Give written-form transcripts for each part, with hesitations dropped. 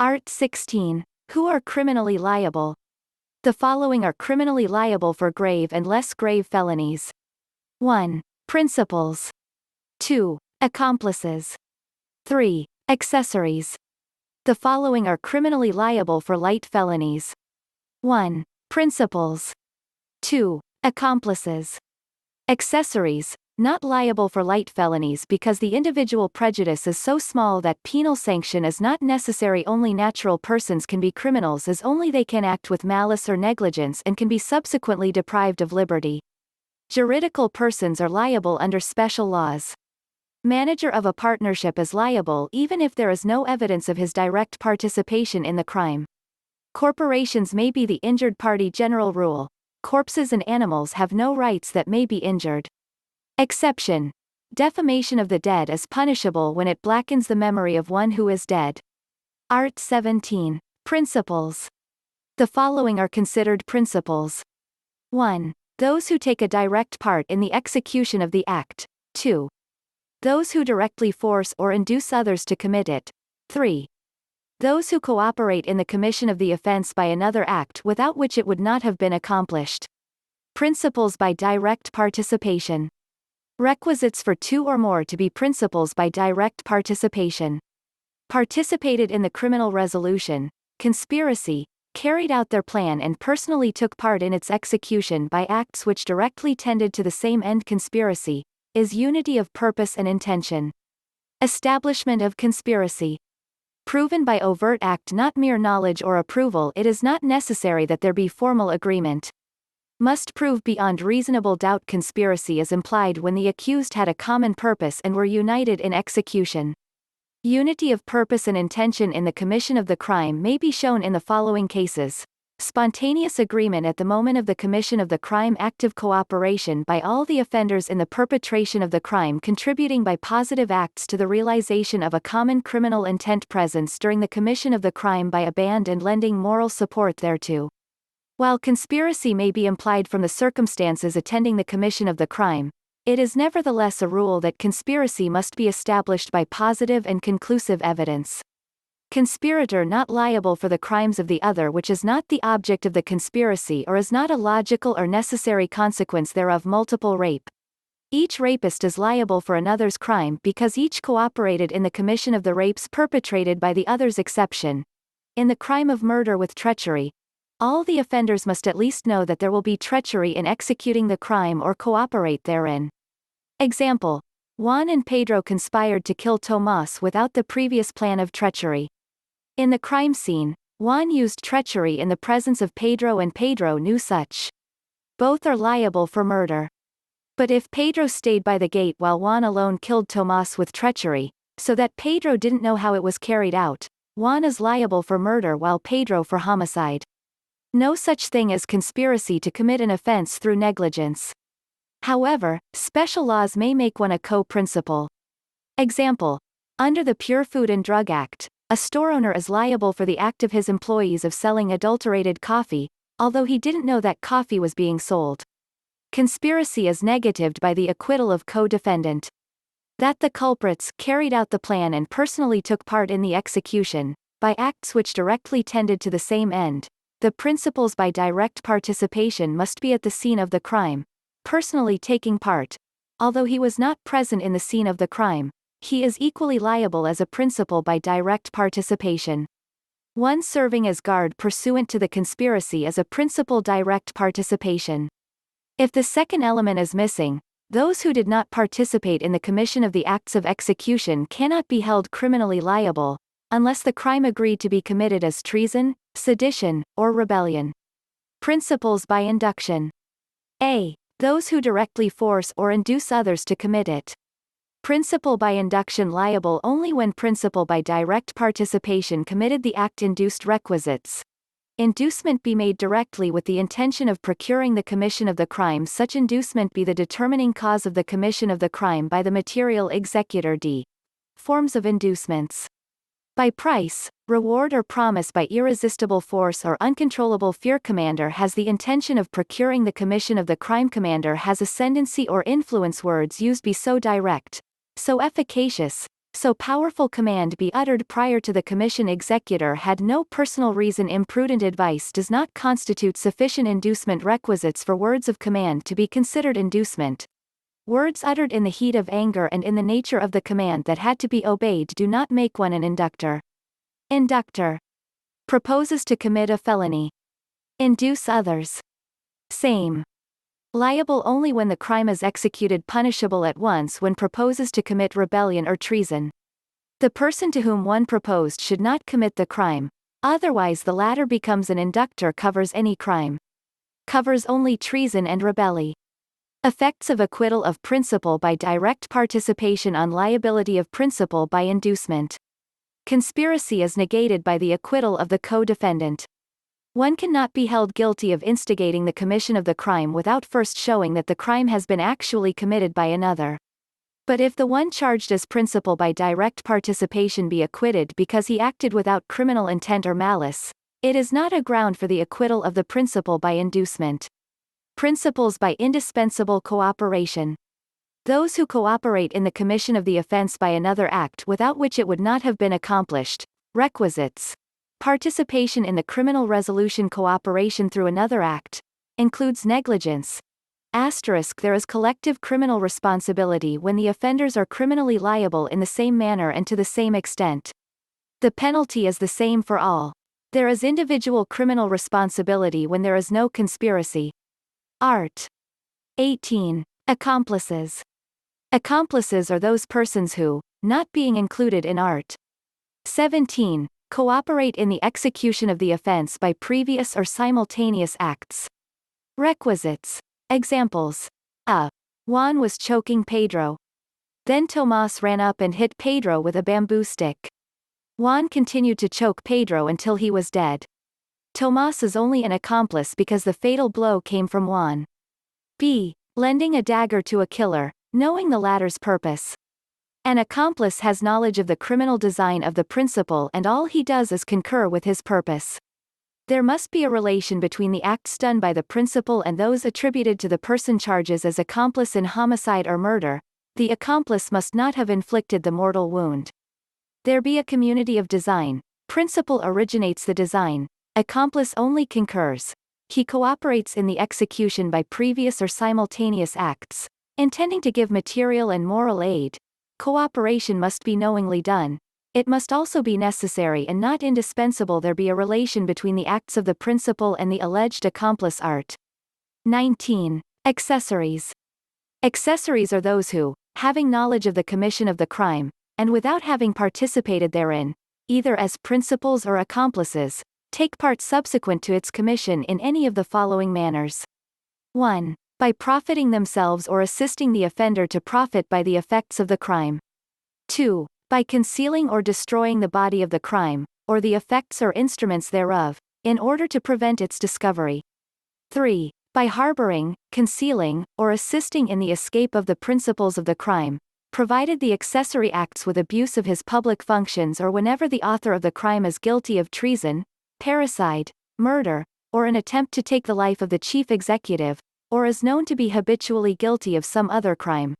Art 16. Who are criminally liable? The following are criminally liable for grave and less grave felonies. 1. Principals. 2. Accomplices. 3. Accessories. The following are criminally liable for light felonies. 1. Principals. 2. Accomplices. Accessories, not liable for light felonies because the individual prejudice is so small that penal sanction is not necessary. Only natural persons can be criminals as only they can act with malice or negligence and can be subsequently deprived of liberty. Juridical persons are liable under special laws. Manager of a partnership is liable even if there is no evidence of his direct participation in the crime. Corporations may be the injured party. General rule. Corpses and animals have no rights that may be injured. Exception. Defamation of the dead is punishable when it blackens the memory of one who is dead. Art 17. Principals. The following are considered principals. 1. Those who take a direct part in the execution of the act. 2. Those who directly force or induce others to commit it. 3. Those who cooperate in the commission of the offense by another act without which it would not have been accomplished. Principals by direct participation. Requisites for two or more to be principals by direct participation. Participated in the criminal resolution, conspiracy, carried out their plan and personally took part in its execution by acts which directly tended to the same end. Conspiracy is unity of purpose and intention. Establishment of conspiracy. Proven by overt act, not mere knowledge or approval. It is not necessary that there be formal agreement. Must prove beyond reasonable doubt. Conspiracy is implied when the accused had a common purpose and were united in execution. Unity of purpose and intention in the commission of the crime may be shown in the following cases. Spontaneous agreement at the moment of the commission of the crime. Active cooperation by all the offenders in the perpetration of the crime, contributing by positive acts to the realization of a common criminal intent. Presence during the commission of the crime by a band and lending moral support thereto. While conspiracy may be implied from the circumstances attending the commission of the crime, it is nevertheless a rule that conspiracy must be established by positive and conclusive evidence. Conspirator not liable for the crimes of the other which is not the object of the conspiracy or is not a logical or necessary consequence thereof. Multiple rape. Each rapist is liable for another's crime because each cooperated in the commission of the rapes perpetrated by the other's. Exception. In the crime of murder with treachery, all the offenders must at least know that there will be treachery in executing the crime or cooperate therein. Example. Juan and Pedro conspired to kill Tomas without the previous plan of treachery. In the crime scene, Juan used treachery in the presence of Pedro and Pedro knew such. Both are liable for murder. But if Pedro stayed by the gate while Juan alone killed Tomas with treachery, so that Pedro didn't know how it was carried out, Juan is liable for murder while Pedro for homicide. No such thing as conspiracy to commit an offense through negligence. However, special laws may make one a co-principal. Example. Under the Pure Food and Drug Act, a store owner is liable for the act of his employees of selling adulterated coffee, although he didn't know that coffee was being sold. Conspiracy is negatived by the acquittal of co-defendant. That the culprits carried out the plan and personally took part in the execution, by acts which directly tended to the same end. The principals by direct participation must be at the scene of the crime, personally taking part. Although he was not present in the scene of the crime, he is equally liable as a principal by direct participation. One serving as guard pursuant to the conspiracy is a principal direct participation. If the second element is missing, those who did not participate in the commission of the acts of execution cannot be held criminally liable, unless the crime agreed to be committed as treason, sedition, or rebellion. Principals by induction. A. Those who directly force or induce others to commit it. Principal by induction liable only when principal by direct participation committed the act. Induced requisites. Inducement be made directly with the intention of procuring the commission of the crime. Such inducement be the determining cause of the commission of the crime by the material executor. D. Forms of inducements. By price, reward or promise by irresistible force or uncontrollable fear. Commander has the intention of procuring the commission of the crime. Commander has ascendancy or influence. Words used be so direct, so efficacious, So powerful command be uttered prior to the commission executor had no personal reason. Imprudent advice does not constitute sufficient inducement. Requisites for words of command to be considered inducement. Words uttered in the heat of anger and in the nature of the command that had to be obeyed do not make one an inductor. Inductor. Proposes to commit a felony. Induce others. Same. Liable only when the crime is executed. Punishable at once when proposes to commit rebellion or treason. The person to whom one proposed should not commit the crime, otherwise the latter becomes an inductor. Covers any crime. Covers only treason and rebellion. Effects of acquittal of principal by direct participation on liability of principal by inducement. Conspiracy is negated by the acquittal of the co-defendant. One cannot be held guilty of instigating the commission of the crime without first showing that the crime has been actually committed by another. But if the one charged as principal by direct participation be acquitted because he acted without criminal intent or malice, it is not a ground for the acquittal of the principal by inducement. Principals by indispensable cooperation. Those who cooperate in the commission of the offense by another act without which it would not have been accomplished. Requisites. Participation in the criminal resolution. Cooperation through another act includes negligence. There is collective criminal responsibility when the offenders are criminally liable in the same manner and to the same extent. The penalty is the same for all. There is individual criminal responsibility when there is no conspiracy. Art. 18. Accomplices. Accomplices are those persons who, not being included in art. 17. Cooperate in the execution of the offense by previous or simultaneous acts. Requisites. Examples. Juan was choking Pedro. Then Tomas ran up and hit Pedro with a bamboo stick. Juan continued to choke Pedro until he was dead. Tomas is only an accomplice because the fatal blow came from Juan. B. Lending a dagger to a killer, knowing the latter's purpose. An accomplice has knowledge of the criminal design of the principal and all he does is concur with his purpose. There must be a relation between the acts done by the principal and those attributed to the person. Charges as accomplice in homicide or murder. The accomplice must not have inflicted the mortal wound. There be a community of design. Principal originates the design. Accomplice only concurs. He cooperates in the execution by previous or simultaneous acts, intending to give material and moral aid. Cooperation must be knowingly done. It must also be necessary and not indispensable. There be a relation between the acts of the principal and the alleged accomplice. Art. 19. Accessories. Accessories are those who, having knowledge of the commission of the crime, and without having participated therein, either as principals or accomplices, take part subsequent to its commission in any of the following manners. 1. By profiting themselves or assisting the offender to profit by the effects of the crime. 2. By concealing or destroying the body of the crime, or the effects or instruments thereof, in order to prevent its discovery. 3. By harboring, concealing, or assisting in the escape of the principals of the crime, provided the accessory acts with abuse of his public functions or whenever the author of the crime is guilty of treason, parricide, murder, or an attempt to take the life of the chief executive, or is known to be habitually guilty of some other crime.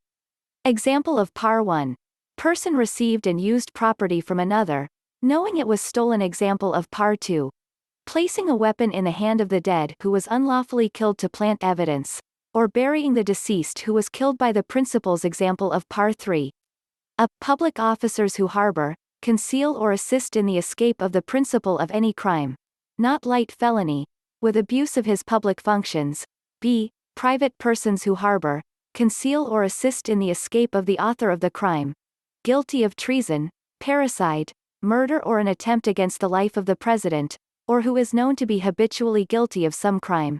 Example of Par 1. Person received and used property from another, knowing it was stolen. Example of Par 2. Placing a weapon in the hand of the dead who was unlawfully killed to plant evidence, or burying the deceased who was killed by the principals. Example of Par 3. Public officers who harbor, conceal or assist in the escape of the principal of any crime, not light felony, with abuse of his public functions. B. Private persons who harbor, conceal or assist in the escape of the author of the crime, guilty of treason, parricide, murder or an attempt against the life of the president, or who is known to be habitually guilty of some crime.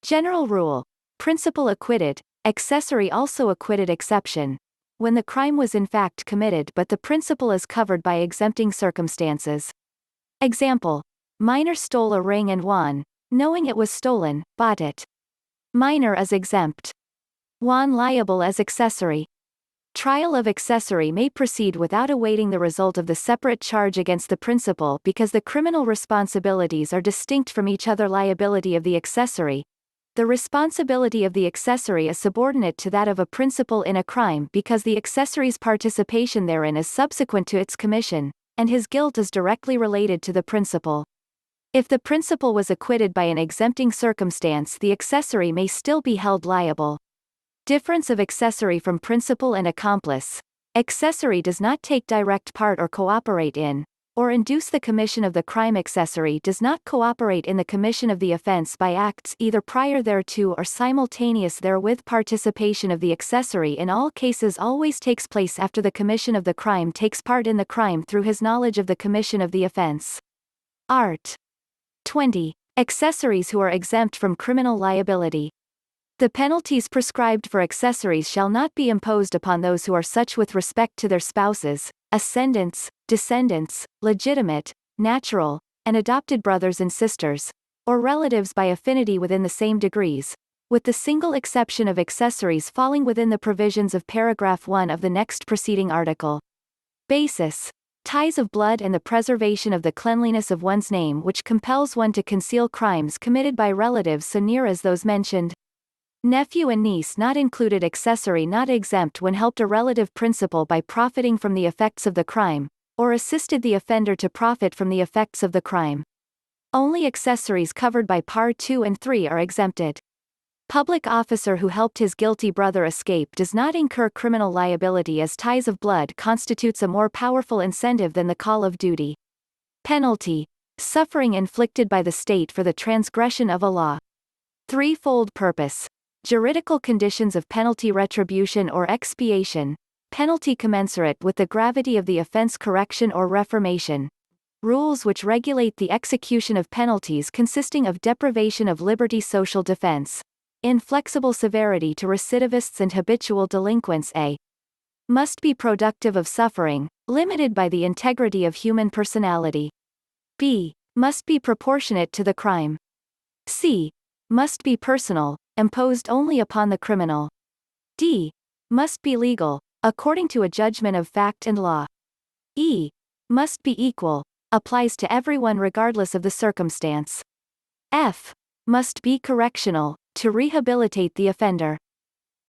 General rule. Principal acquitted, accessory also acquitted. Exception. When the crime was in fact committed but the principal is covered by exempting circumstances. Example. Minor stole a ring and Juan, knowing it was stolen, bought it. Minor is exempt. Juan liable as accessory. Trial of accessory may proceed without awaiting the result of the separate charge against the principal because the criminal responsibilities are distinct from each other. Liability of the accessory. The responsibility of the accessory is subordinate to that of a principal in a crime because the accessory's participation therein is subsequent to its commission, and his guilt is directly related to the principal. If the principal was acquitted by an exempting circumstance, the accessory may still be held liable. Difference of accessory from principal and accomplice. Accessory does not take direct part or cooperate in, or induce the commission of the crime. Accessory does not cooperate in the commission of the offense by acts either prior thereto or simultaneous therewith. Participation of the accessory in all cases always takes place after the commission of the crime. Takes part in the crime through his knowledge of the commission of the offense. Art. 20. Accessories who are exempt from criminal liability. The penalties prescribed for accessories shall not be imposed upon those who are such with respect to their spouses, ascendants, descendants, legitimate, natural, and adopted brothers and sisters, or relatives by affinity within the same degrees, with the single exception of accessories falling within the provisions of paragraph 1 of the next preceding article. Basis. Ties of blood and the preservation of the cleanliness of one's name, which compels one to conceal crimes committed by relatives so near as those mentioned. Nephew and niece not included. Accessory not exempt when helped a relative principal by profiting from the effects of the crime, or assisted the offender to profit from the effects of the crime. Only accessories covered by Par 2 and 3 are exempted. Public officer who helped his guilty brother escape does not incur criminal liability, as ties of blood constitutes a more powerful incentive than the call of duty. Penalty. Suffering inflicted by the state for the transgression of a law. Threefold purpose. Juridical conditions of penalty: retribution or expiation, penalty commensurate with the gravity of the offense, correction or reformation. Rules which regulate the execution of penalties consisting of deprivation of liberty, social defense, inflexible severity to recidivists and habitual delinquents. A. Must be productive of suffering, limited by the integrity of human personality. B. Must be proportionate to the crime. C. Must be personal, imposed only upon the criminal. D. Must be legal, according to a judgment of fact and law. E. Must be equal, applies to everyone regardless of the circumstance. F. Must be correctional, to rehabilitate the offender.